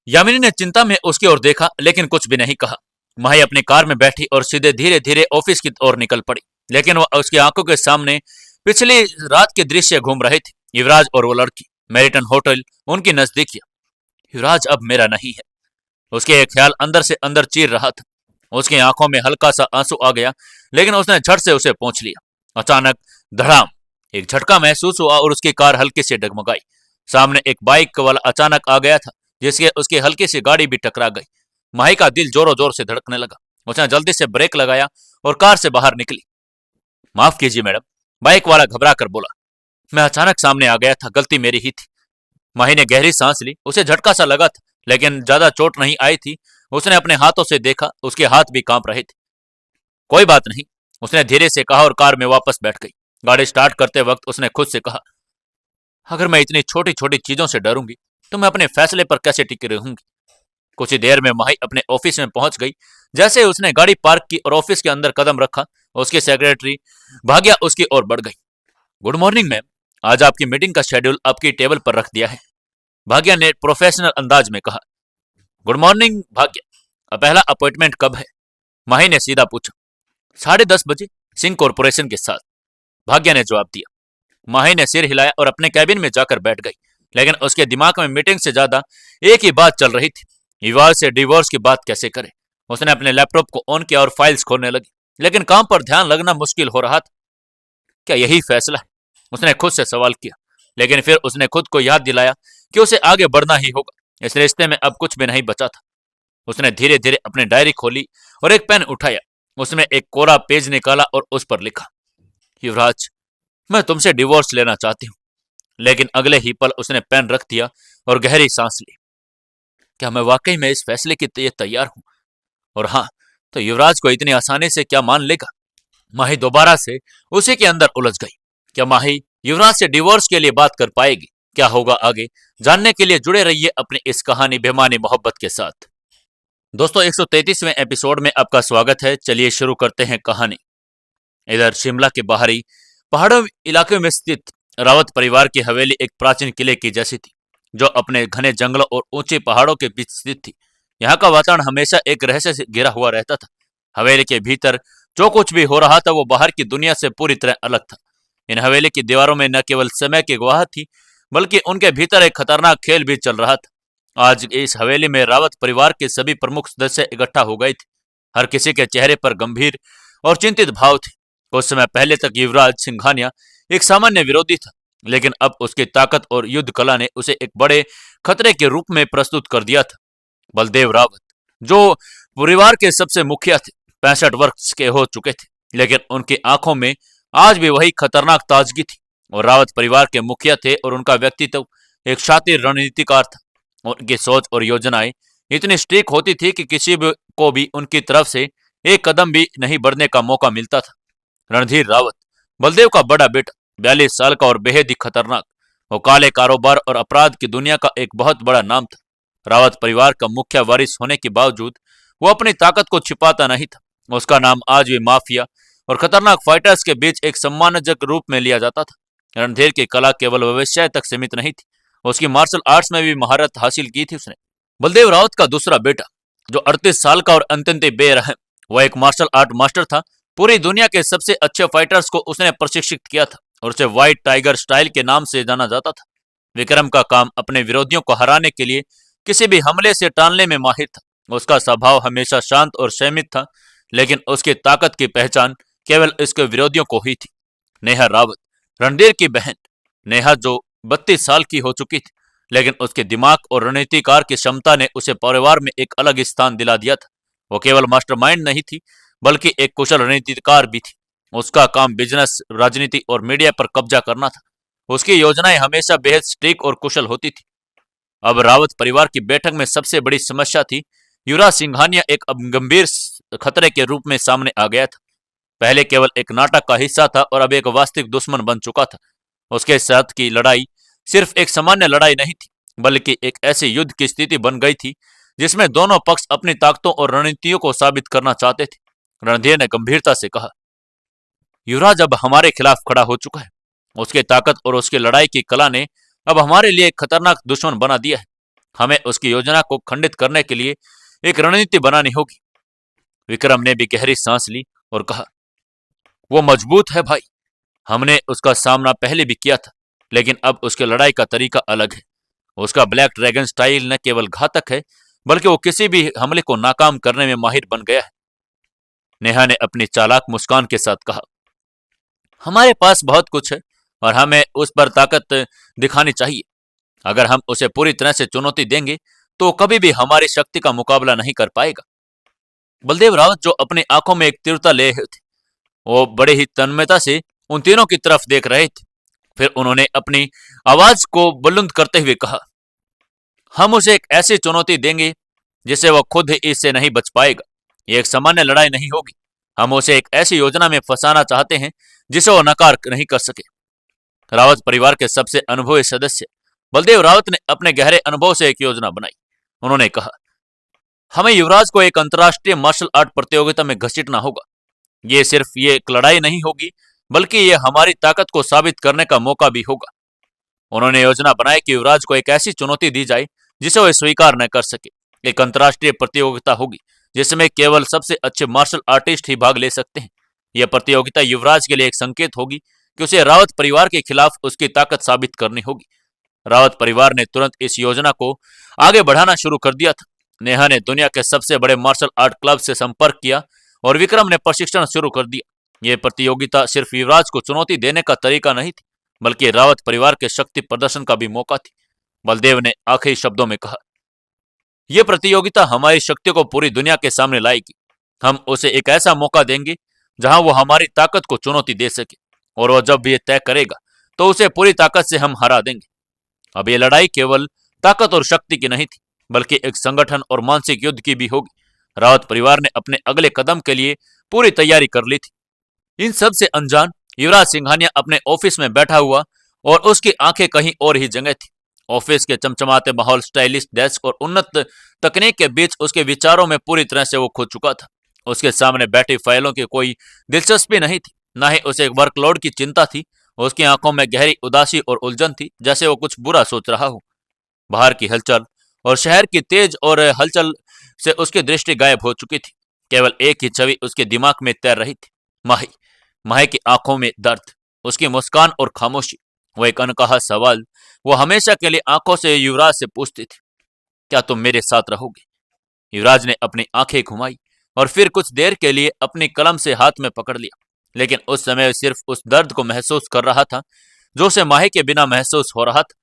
यामिनी ने चिंता में उसकी ओर देखा, लेकिन कुछ भी नहीं कहा। माही अपनी कार में बैठी और सीधे धीरे धीरे ऑफिस की ओर निकल पड़ी, लेकिन वह उसकी आंखों के सामने पिछली रात के दृश्य घूम रहे थे। युवराज और वो लड़की, मेरिटन होटल, उनकी नजदीकियां। युवराज अब मेरा नहीं है, उसके एक ख्याल अंदर से अंदर चीर रहा था। उसकी आंखों में हल्का सा आंसू आ गया, लेकिन उसने झट से उसे पहुंच लिया। अचानक धड़ाम, एक झटका महसूस हुआ और उसकी कार हल्की से डगमगाई। सामने एक बाइक वाला अचानक आ गया था, जिसके उसकी हल्की सी गाड़ी भी टकरा गई। माही का दिल जोरों जोर से धड़कने लगा। उसने जल्दी से ब्रेक लगाया और कार से बाहर निकली। माफ कीजिए मैडम, बाइक वाला घबरा कर बोला। मैं अचानक सामने आ गया था, गलती मेरी ही थी। माही ने गहरी सांस ली। उसे झटका सा लगा था, लेकिन ज्यादा चोट नहीं आई थी। उसने अपने हाथों से देखा, उसके हाथ भी कांप रहे थे। कोई बात नहीं, उसने धीरे से कहा और कार में वापस बैठ गई। गाड़ी स्टार्ट करते वक्त उसने खुद से कहा, अगर मैं इतनी छोटी छोटी चीजों से डरूंगी तो मैं अपने फैसले पर कैसे टिकी रहूंगी। कुछ ही देर में माही अपने ऑफिस में पहुंच गई। जैसे ही उसने गाड़ी पार्क की और ऑफिस के अंदर कदम रखा, उसकी सेक्रेटरी भाग्या उसकी ओर बढ़ गई। गुड मॉर्निंग मैम, आज आपकी मीटिंग का शेड्यूल आपकी टेबल पर रख दिया है। भाग्य ने प्रोफेशनल अंदाज में कहा। गुड मॉर्निंग भाग्य, पहला अपॉइंटमेंट कब है? माही ने सीधा पूछा। 10:30 बजे सिंह कॉरपोरेशन के साथ, भाग्य ने जवाब दिया। माही ने सिर हिलाया और अपने कैबिन में जाकर बैठ गई, लेकिन उसके दिमाग में मीटिंग से ज्यादा एक ही बात चल रही थी, युवराज से डिवोर्स की बात कैसे करे। उसने अपने लैपटॉप को ऑन किया और फाइल्स खोलने लगी, लेकिन काम पर ध्यान लगना मुश्किल हो रहा था। क्या यही फैसला है? उसने खुद से सवाल किया, लेकिन फिर उसने खुद को याद दिलाया कि उसे आगे बढ़ना ही होगा। इस रिश्ते में अब कुछ भी नहीं बचा था। उसने धीरे धीरे अपनी डायरी खोली और एक पेन उठाया। उसने एक कोरा पेज निकाला और उस पर लिखा, युवराज, मैं तुमसे डिवोर्स लेना चाहती हूँ। लेकिन अगले ही पल उसने पेन रख दिया और गहरी सांस ली। क्या मैं वाकई में इस फैसले के लिए तैयार हूं? और हाँ, तो युवराज को इतनी आसानी से क्या मान लेगा? माही दोबारा से उसी के अंदर उलझ गई। क्या माही युवराज से डिवोर्स के लिए बात कर पाएगी? क्या होगा आगे, जानने के लिए जुड़े रहिए अपनी इस कहानी बेमानी मोहब्बत के साथ। दोस्तों, 133वें एपिसोड में आपका स्वागत है। चलिए शुरू करते हैं कहानी। इधर शिमला के बाहरी पहाड़ों इलाके में स्थित रावत परिवार की हवेली एक प्राचीन किले की जैसी थी, जो अपने घने जंगलों और ऊंचे पहाड़ों के बीच स्थित थी। यहाँ का वातावरण हमेशा एक रहस्य से घिरा हुआ रहता था। हवेली के भीतर जो कुछ भी हो रहा था वो बाहर की दुनिया से पूरी तरह अलग था। इन हवेली की दीवारों में न केवल समय की गवाह थी, बल्कि उनके भीतर एक खतरनाक खेल भी चल रहा था। आज इस हवेली में रावत परिवार के सभी प्रमुख सदस्य इकट्ठा हो गए थे। हर किसी के चेहरे पर गंभीर और चिंतित भाव थे। कुछ समय पहले तक युवराज सिंघानिया एक सामान्य विरोधी था, लेकिन अब उसकी ताकत और युद्ध कला ने उसे एक बड़े खतरे के रूप में प्रस्तुत कर दिया था। बलदेव रावत, जो परिवार के सबसे मुखिया थे, 65 वर्ष के हो चुके थे, लेकिन उनकी आंखों में आज भी वही खतरनाक ताजगी थी। और रावत परिवार के मुखिया थे और उनका व्यक्तित्व एक शातिर रणनीतिकार था। उनकी सोच और योजनाएं इतनी स्ट्रिक होती थी कि किसी भी को भी उनकी तरफ से एक कदम भी नहीं बढ़ने का मौका मिलता था। रणधीर रावत, बलदेव का बड़ा बेटा, 42 साल का और बेहद ही खतरनाक। वो काले कारोबार और अपराध की दुनिया का एक बहुत बड़ा नाम था। रावत परिवार का मुख्य वारिस होने के बावजूद वो अपनी ताकत को छिपाता नहीं था। उसका नाम आज भी माफिया और खतरनाक फाइटर्स के बीच एक सम्मानजनक रूप में लिया जाता था। रणधीर की कला केवल व्यवसाय तक सीमित नहीं थी, उसकी मार्शल आर्ट्स में भी महारत हासिल की थी उसने। बलदेव रावत का दूसरा बेटा, जो 38 साल का और अत्यंत बेरहम, वह एक मार्शल आर्ट मास्टर था। पूरी दुनिया के सबसे अच्छे फाइटर्स को उसने प्रशिक्षित किया था और उसे व्हाइट टाइगर स्टाइल के नाम से जाना जाता था। विक्रम का काम अपने विरोधियों को हराने के लिए किसी भी हमले से टालने में माहिर था। उसका स्वभाव हमेशा शांत और संयमित था, लेकिन उसकी ताकत की पहचान केवल उसके विरोधियों को ही थी। नेहा रावत, रणधीर की बहन नेहा, जो 32 साल की हो चुकी थी, लेकिन उसके दिमाग और रणनीतिकार की क्षमता ने उसे परिवार में एक अलग स्थान दिला दिया था। वो केवल मास्टरमाइंड नहीं थी, बल्कि एक कुशल रणनीतिकार भी थी। उसका काम बिजनेस, राजनीति और मीडिया पर कब्जा करना था। उसकी योजनाएं हमेशा बेहद सटीक और कुशल होती थी। अब रावत परिवार की बैठक में सबसे बड़ी समस्या थी, युवराज सिंघानिया एक अब गंभीर खतरे के रूप में सामने आ गया था। पहले केवल एक नाटक का हिस्सा था और अब एक वास्तविक दुश्मन बन चुका था। उसके साथ की लड़ाई सिर्फ एक सामान्य लड़ाई नहीं थी, बल्कि एक ऐसे युद्ध की स्थिति बन गई थी जिसमें दोनों पक्ष अपनी ताकतों और रणनीतियों को साबित करना चाहते थे। रणधीर ने गंभीरता से कहा, युवराज अब हमारे खिलाफ खड़ा हो चुका है। उसकी ताकत और उसकी लड़ाई की कला ने अब हमारे लिए एक खतरनाक दुश्मन बना दिया है। हमें उसकी योजना को खंडित करने के लिए एक रणनीति बनानी होगी। विक्रम ने भी गहरी सांस ली और कहा, वो मजबूत है भाई। हमने उसका सामना पहले भी किया था, लेकिन अब उसकी लड़ाई का तरीका अलग है। उसका ब्लैक ड्रैगन स्टाइल न केवल घातक है, बल्कि वो किसी भी हमले को नाकाम करने में माहिर बन गया है। नेहा ने अपनी चालाक मुस्कान के साथ कहा, हमारे पास बहुत कुछ है और हमें उस पर ताकत दिखानी चाहिए। अगर हम उसे पूरी तरह से चुनौती देंगे तो कभी भी हमारी शक्ति का मुकाबला नहीं कर पाएगा। बलदेव रावत, जो अपनी आंखों में एक तीव्रता ले रहे थे, वो बड़े ही तन्मयता से उन तीनों की तरफ देख रहे थे। फिर उन्होंने अपनी आवाज को बुलंद करते हुए कहा, हम उसे एक ऐसी चुनौती देंगे जिसे वह खुद ही इससे नहीं बच पाएगा। ये एक सामान्य लड़ाई नहीं होगी। हम उसे एक ऐसी योजना में फंसाना चाहते हैं जिसे वह नकार नहीं कर सके। रावत परिवार के सबसे अनुभवी सदस्य बलदेव रावत ने अपने गहरे अनुभव से एक योजना बनाई। उन्होंने कहा, हमें युवराज को एक अंतर्राष्ट्रीय मार्शल आर्ट प्रतियोगिता में घसीटना होगा। ये सिर्फ ये एक लड़ाई नहीं होगी, बल्कि ये हमारी ताकत को साबित करने का मौका भी होगा। उन्होंने योजना बनाई कि युवराज को एक ऐसी चुनौती दी जाए जिसे वह स्वीकार न कर सके। एक अंतर्राष्ट्रीय प्रतियोगिता होगी जिसमें केवल सबसे अच्छे मार्शल आर्टिस्ट ही भाग ले सकते हैं। यह प्रतियोगिता युवराज के लिए एक संकेत होगी कि उसे रावत परिवार के खिलाफ उसकी ताकत साबित करनी होगी। रावत परिवार ने तुरंत इस योजना को आगे बढ़ाना शुरू कर दिया था। नेहा ने दुनिया के सबसे बड़े मार्शल आर्ट क्लब से संपर्क किया और विक्रम ने प्रशिक्षण शुरू कर दिया। यह प्रतियोगिता सिर्फ युवराज को चुनौती देने का तरीका नहीं थी, बल्कि रावत परिवार के शक्ति प्रदर्शन का भी मौका थी। बलदेव ने आखिरी शब्दों में कहा, यह प्रतियोगिता हमारी शक्ति को पूरी दुनिया के सामने लाएगी। हम उसे एक ऐसा मौका देंगे जहां वो हमारी ताकत को चुनौती दे सके, और वह जब भी ये तय करेगा तो उसे पूरी ताकत से हम हरा देंगे। अब ये लड़ाई केवल ताकत और शक्ति की नहीं थी, बल्कि एक संगठन और मानसिक युद्ध की भी होगी। रावत परिवार ने अपने अगले कदम के लिए पूरी तैयारी कर ली थी। इन सब से अनजान युवराज सिंघानिया अपने ऑफिस में बैठा हुआ और उसकी आंखें कहीं और ही जगह थी। ऑफिस के चमचमाते माहौल, स्टाइलिश डेस्क और उन्नत तकनीक के बीच उसके विचारों में पूरी तरह से वो खो चुका था। उसके सामने बैठी फाइलों की कोई दिलचस्पी नहीं थी, न ही उसे वर्कलोड की चिंता थी। उसकी आंखों में गहरी उदासी और उलझन थी, जैसे वो कुछ बुरा सोच रहा हो। बाहर की हलचल और शहर की तेज और हलचल से उसकी दृष्टि गायब हो चुकी थी। केवल एक ही छवि उसके दिमाग में तैर रही थी, माही। माही की आंखों में दर्द, उसकी मुस्कान और खामोशी। वो एक अनकहा सवाल वो हमेशा के लिए आंखों से युवराज से पूछती थी, क्या तुम मेरे साथ रहोगे? युवराज ने अपनी आंखें घुमाई और फिर कुछ देर के लिए अपनी कलम से हाथ में पकड़ लिया, लेकिन उस समय वह सिर्फ उस दर्द को महसूस कर रहा था जो उसे माही के बिना महसूस हो रहा था।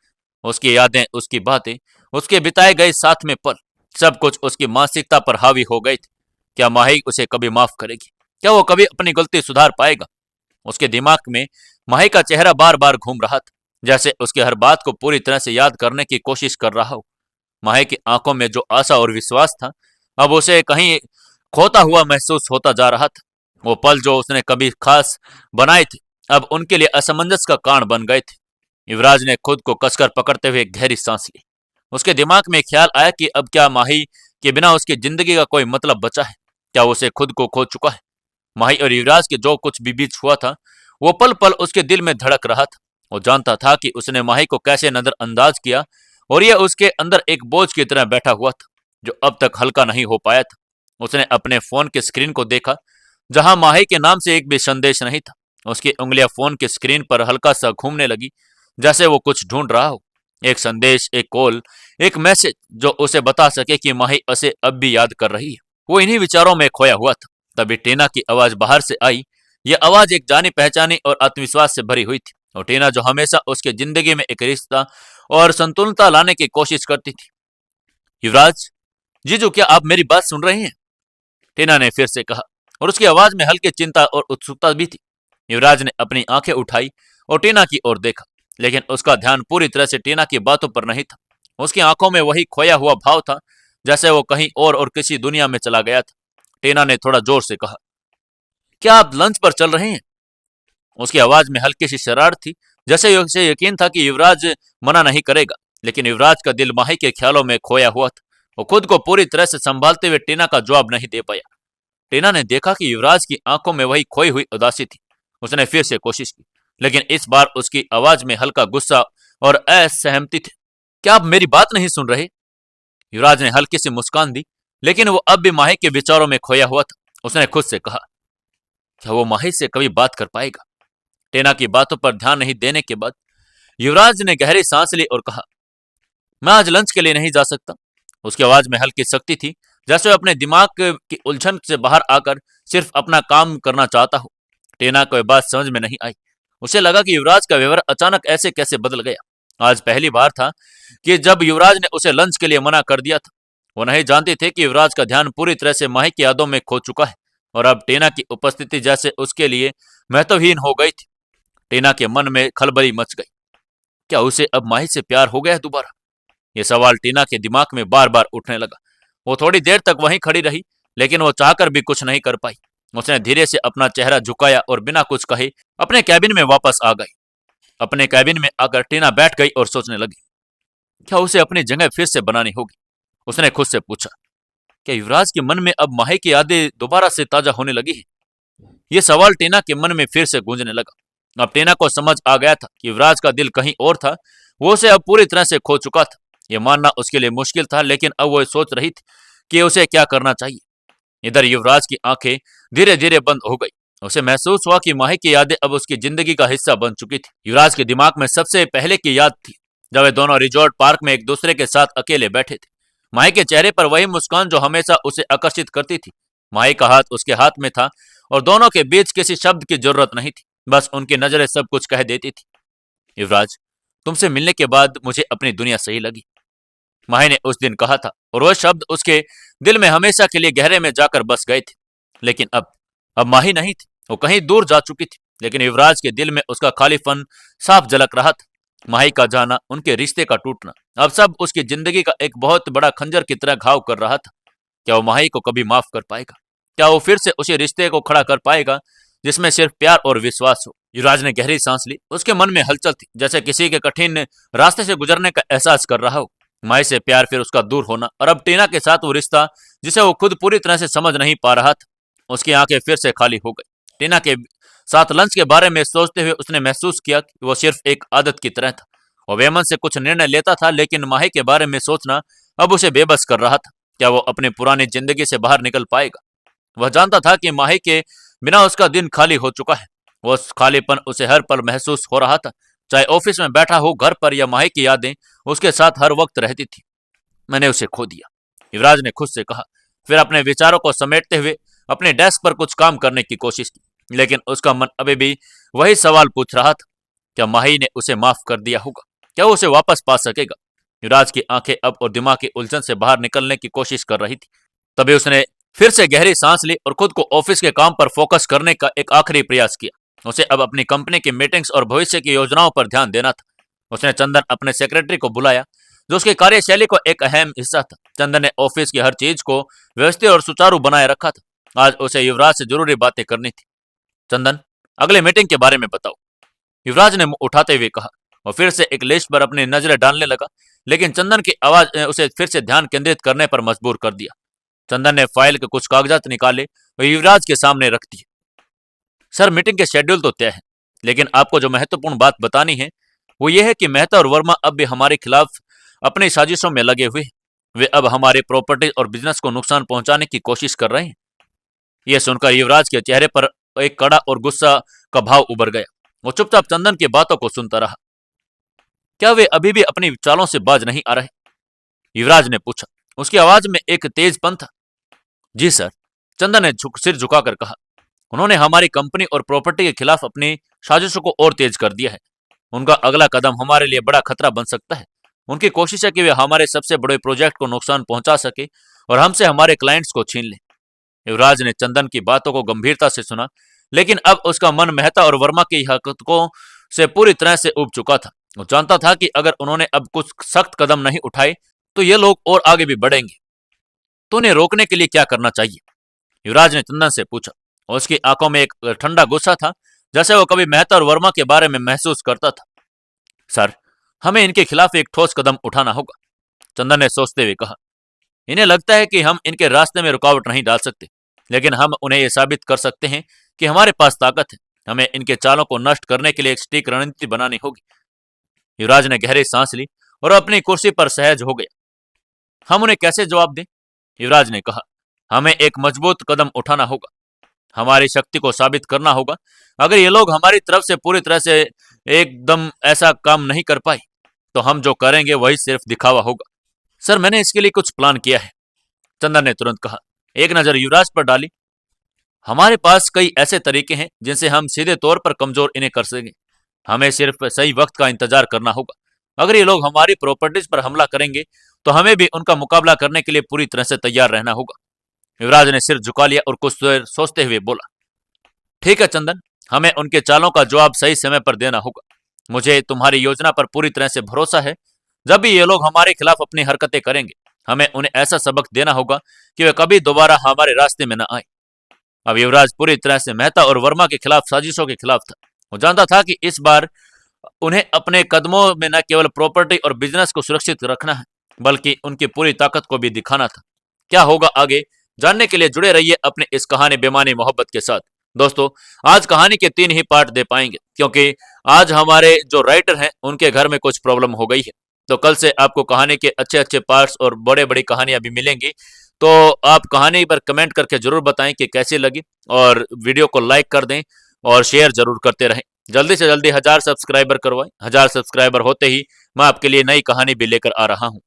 उसकी यादें, उसकी बातें, उसके बिताए गए साथ में पल, सब कुछ उसकी मानसिकता पर हावी हो गई थी। क्या माही उसे कभी माफ करेगी? क्या वो कभी अपनी गलती सुधार पाएगा? उसके दिमाग में माही का चेहरा बार बार घूम रहा था, जैसे उसके हर बात को पूरी तरह से याद करने की कोशिश कर रहा हो। माही की आंखों में जो आशा और विश्वास था, अब उसे कहीं खोता हुआ महसूस होता जा रहा था। वो पल जो उसने कभी खास बनाए थे, अब उनके लिए असमंजस का कारण बन गए थे। युवराज ने खुद को कसकर पकड़ते हुए गहरी सांस ली। उसके दिमाग में ख्याल आया कि अब क्या माही के बिना उसकी जिंदगी का कोई मतलब बचा है? क्या उसे खुद को खो चुका है? माही और युवराज के जो कुछ भी बीच हुआ था, वो पल पल उसके दिल में धड़क रहा था। वो जानता था कि उसने माही को कैसे नजरअंदाज किया, और यह उसके अंदर एक बोझ की तरह बैठा हुआ था जो अब तक हल्का नहीं हो पाया था। उसने अपने फोन के स्क्रीन को देखा, जहां माही के नाम से एक भी संदेश नहीं था। उसकी उंगलियां फोन के स्क्रीन पर हल्का सा घूमने लगी, जैसे वो कुछ ढूंढ रहा हो। एक संदेश, एक कॉल, एक मैसेज जो उसे बता सके कि माही उसे अब भी याद कर रही है। वो इन्हीं विचारों में खोया हुआ था। तभी टीना की आवाज बाहर से आई। यह आवाज एक जानी पहचानी और आत्मविश्वास से भरी हुई थी, और टीना जो हमेशा उसके जिंदगी में एक रिश्ता और संतुलनता लाने की कोशिश करती थी। युवराज, जीजू, क्या आप मेरी बात सुन रहे हैं? टीना ने फिर से कहा, और उसकी आवाज में हल्की चिंता और उत्सुकता भी थी। युवराज ने अपनी आंखें उठाई और टीना की ओर देखा, लेकिन उसका ध्यान पूरी तरह से टीना की बातों पर नहीं था। उसकी आंखों में वही खोया हुआ भाव था, जैसे वो कहीं और किसी दुनिया में चला गया था। टीना ने थोड़ा जोर से कहा, क्या आप लंच पर चल रहे हैं? उसकी आवाज में हल्की सी शरारत थी, जैसे उसे यकीन था कि युवराज मना नहीं करेगा। लेकिन युवराज का दिल माही के ख्यालों में खोया हुआ था। वो खुद को पूरी तरह से संभालते हुए टीना का जवाब नहीं दे पाया। टीना ने देखा कि युवराज की आंखों में वही खोई हुई उदासी थी। उसने फिर से कोशिश की, लेकिन इस बार उसकी आवाज में हल्का गुस्सा और असहमति थी। क्या आप मेरी बात नहीं सुन रहे? युवराज ने हल्की सी मुस्कान दी, लेकिन वो अब भी माही के विचारों में खोया हुआ था। उसने खुद से कहा, क्या वो माही से कभी बात कर पाएगा? टीना की बातों पर ध्यान नहीं देने के बाद युवराज ने गहरी सांस ली और कहा, मैं आज लंच के लिए नहीं जा सकता। उसकी आवाज में हल्की सख्ती थी, जैसे वो अपने दिमाग की उलझन से बाहर आकर सिर्फ अपना काम करना चाहता हो। टीना को यह बात समझ में नहीं आई। उसे लगा कि युवराज का व्यवहार अचानक ऐसे कैसे बदल गया। आज पहली बार था कि जब युवराज ने उसे लंच के लिए मना कर दिया था। वो नहीं जानती थी कि युवराज का ध्यान पूरी तरह से माही की यादों में खो चुका है, और अब टीना की उपस्थिति जैसे उसके लिए महत्वहीन हो गई थी। टीना के मन में खलबली मच गई। क्या उसे अब माही से प्यार हो गया है दोबारा? यह सवाल टीना के दिमाग में बार बार उठने लगा। वो थोड़ी देर तक वहीं खड़ी रही, लेकिन वो चाहकर भी कुछ नहीं कर पाई। उसने धीरे से अपना चेहरा झुकाया और बिना कुछ कहे अपने कैबिन में वापस आ गई। अपने कैबिन में आकर टीना बैठ गई और सोचने लगी, क्या उसे अपनी जगह फिर से बनानी होगी? उसने खुद से पूछा, क्या युवराज के मन में अब माही की यादें दोबारा से ताजा होने लगी है? ये सवाल टीना के मन में फिर से गूंजने लगा। अब टीना को समझ आ गया था कि युवराज का दिल कहीं और था। वो उसे अब पूरी तरह से खो चुका था। ये मानना उसके लिए मुश्किल था, लेकिन अब वो सोच रही थी कि उसे क्या करना चाहिए। इधर युवराज की आंखें धीरे धीरे बंद हो गई। उसे महसूस हुआ कि माही की यादें अब उसकी जिंदगी का हिस्सा बन चुकी थी। युवराज के दिमाग में सबसे पहले की याद थी जब वे दोनों रिजॉर्ट पार्क में एक दूसरे के साथ अकेले बैठे थे। माही के चेहरे पर वही मुस्कान जो हमेशा उसे आकर्षित करती थी। माही का हाथ उसके हाथ में था और दोनों के बीच किसी शब्द की जरूरत नहीं थी, बस उनकी नजरें सब कुछ कह देती थी। युवराज, तुमसे मिलने के बाद मुझे अपनी दुनिया सही लगी, माही ने उस दिन कहा था, और वह शब्द उसके दिल में हमेशा के लिए गहरे में जाकर बस गए थे। लेकिन अब माही नहीं थी, वो कहीं दूर जा चुकी थी। लेकिन युवराज के दिल में उसका खालीपन साफ झलक रहा था। माही का जाना, उनके रिश्ते का टूटना, अब सब उसकी जिंदगी का एक बहुत बड़ा खंजर की तरह घाव कर रहा था। क्या वो माही को कभी माफ कर पाएगा? क्या वो फिर से उसी रिश्ते को खड़ा कर पाएगा जिसमें सिर्फ प्यार और विश्वास हो? युवराज ने गहरी सांस ली। उसके मन में हलचल थी, जैसे किसी के कठिन रास्ते से गुजरने का एहसास कर रहा हो। माई से प्यार, फिर उसका दूर होना, और अब टीना के साथ वो रिश्ता जिसे वो खुद पूरी तरह से समझ नहीं पा रहा था। उसकी आंखें फिर से खाली हो गई। टीना के साथ लंच के बारे में सोचते हुए उसने महसूस किया कि वो सिर्फ एक आदत की तरह था। वो बेमन से कुछ निर्णय लेता था, लेकिन माही के बारे में सोचना अब उसे बेबस कर रहा था। क्या वो अपनी पुरानी जिंदगी से बाहर निकल पाएगा? वह जानता था कि माही के बिना उसका दिन खाली हो चुका है। वो खालीपन उसे हर पल महसूस हो रहा था, चाहे ऑफिस में बैठा हो, घर पर, या माही की यादें उसके साथ हर वक्त रहती थी। मैंने उसे खो दिया, युवराज ने खुद से कहा। फिर अपने विचारों को समेटते हुए अपने डेस्क पर कुछ काम करने की कोशिश की, लेकिन उसका मन अभी भी वही सवाल पूछ रहा था। क्या माही ने उसे माफ कर दिया होगा? क्या वो उसे वापस पा सकेगा? युवराज की आंखें अब और दिमाग की उलझन से बाहर निकलने की कोशिश कर रही थी। तभी उसने फिर से गहरी सांस ली और खुद को ऑफिस के काम पर फोकस करने का एक आखिरी प्रयास किया। उसे अब अपनी कंपनी की मीटिंग्स और भविष्य की योजनाओं पर ध्यान देना था। उसने चंदन, अपने सेक्रेटरी को बुलाया, जो उसकी कार्यशैली को एक अहम हिस्सा था। चंदन ने ऑफिस की हर चीज को व्यवस्थित और सुचारू बनाए रखा था। आज उसे युवराज से जरूरी बातें करनी थी। चंदन, अगले मीटिंग के बारे में बताओ, युवराज ने मुंह उठाते हुए कहा। और फिर से एक लिस्ट पर अपनी नजरें डालने लगा, लेकिन चंदन की आवाज ने उसे फिर से ध्यान केंद्रित करने पर मजबूर कर दिया। चंदन ने फाइल के कुछ कागजात निकाले और युवराज के सामने रख दिए। सर, मीटिंग के शेड्यूल तो तय है, लेकिन आपको जो महत्वपूर्ण बात बतानी है वो ये है कि मेहता और वर्मा अब भी हमारे खिलाफ अपनी साजिशों में लगे हुए हैं। वे अब हमारे प्रॉपर्टी और बिजनेस को नुकसान पहुंचाने की कोशिश कर रहे हैं। यह सुनकर युवराज के चेहरे पर एक कड़ा और गुस्सा का भाव उभर गया। वो चुपचाप चंदन की बातों को सुनता रहा। क्या वे अभी भी अपनी चालों से बाज नहीं आ रहे? युवराज ने पूछा। उसकी आवाज में एक तेजपन था। जी सर, चंदन ने सिर झुकाकर कहा। उन्होंने हमारी कंपनी और प्रॉपर्टी के खिलाफ अपनी साजिशों को और तेज कर दिया है। उनका अगला कदम हमारे लिए बड़ा खतरा बन सकता है। उनकी कोशिश है कि वे हमारे सबसे बड़े प्रोजेक्ट को नुकसान पहुंचा सके और हमसे हमारे क्लाइंट्स को छीन ले। युवराज ने चंदन की बातों को गंभीरता से सुना, लेकिन अब उसका मन मेहता और वर्मा की हरकतों से पूरी तरह से उब चुका था। वो जानता था कि अगर उन्होंने अब कुछ सख्त कदम नहीं उठाए तो ये लोग और आगे भी बढ़ेंगे। तो उन्हें रोकने के लिए क्या करना चाहिए? युवराज ने चंदन से पूछा। उसकी आंखों में एक ठंडा गुस्सा था, जैसे वो कभी मेहता और वर्मा के बारे में महसूस करता था। सर, हमें इनके खिलाफ एक ठोस कदम उठाना होगा, चंदन ने सोचते हुए कहा। इन्हें लगता है कि हम इनके रास्ते में रुकावट नहीं डाल सकते, लेकिन हम उन्हें यह साबित कर सकते हैं कि हमारे पास ताकत है। हमें इनके चालों को नष्ट करने के लिए एक सटीक रणनीति बनानी होगी। युवराज ने गहरी सांस ली और अपनी कुर्सी पर सहज हो गया। हम उन्हें कैसे जवाब दें? युवराज ने कहा। हमें एक मजबूत कदम उठाना होगा, हमारी शक्ति को साबित करना होगा। अगर ये लोग हमारी तरफ से पूरी तरह से एकदम ऐसा काम नहीं कर पाए तो हम जो करेंगे वही सिर्फ दिखावा होगा। सर, मैंने इसके लिए कुछ प्लान किया है, चंदन ने तुरंत कहा। एक नजर युवराज पर डाली। हमारे पास कई ऐसे तरीके हैं जिनसे हम सीधे तौर पर कमजोर इन्हें कर सकेंगे। हमें सिर्फ सही वक्त का इंतजार करना होगा। अगर ये लोग हमारी प्रॉपर्टीज पर हमला करेंगे तो हमें भी उनका मुकाबला करने के लिए पूरी तरह से तैयार रहना होगा। युवराज ने सिर झुका लिया और कुछ देर सोचते हुए बोला। ठीक है चंदन, हमें उनके चालों का जवाब सही समय पर देना होगा। मुझे तुम्हारी योजना पर पूरी तरह से भरोसा है। जब भी ये लोग हमारे खिलाफ अपनी हरकतें करेंगे, हमें उन्हें ऐसा सबक देना होगा कि वे कभी दोबारा हमारे रास्ते में न आए। अब युवराज पूरी तरह से मेहता और वर्मा के खिलाफ साजिशों के खिलाफ था। वो जानता था कि इस बार उन्हें अपने कदमों में न केवल प्रॉपर्टी और बिजनेस को सुरक्षित रखना है, बल्कि उनकी पूरी ताकत को भी दिखाना था। क्या होगा आगे, जानने के लिए जुड़े रहिए अपने इस कहानी बेमानी मोहब्बत के साथ। दोस्तों, आज कहानी के 3 ही पार्ट दे पाएंगे क्योंकि आज हमारे जो राइटर हैं उनके घर में कुछ प्रॉब्लम हो गई है। तो कल से आपको कहानी के अच्छे-अच्छे पार्ट्स और बड़े-बड़ी कहानियां भी मिलेंगी। तो आप कहानी पर कमेंट करके जरूर बताएं कि कैसी लगी, और वीडियो को लाइक कर दें और शेयर जरूर करते रहें। जल्दी से जल्दी 1000 सब्सक्राइबर करवाएं। 1000 सब्सक्राइबर होते ही मैं आपके लिए नई कहानी भी लेकर आ रहा हूं।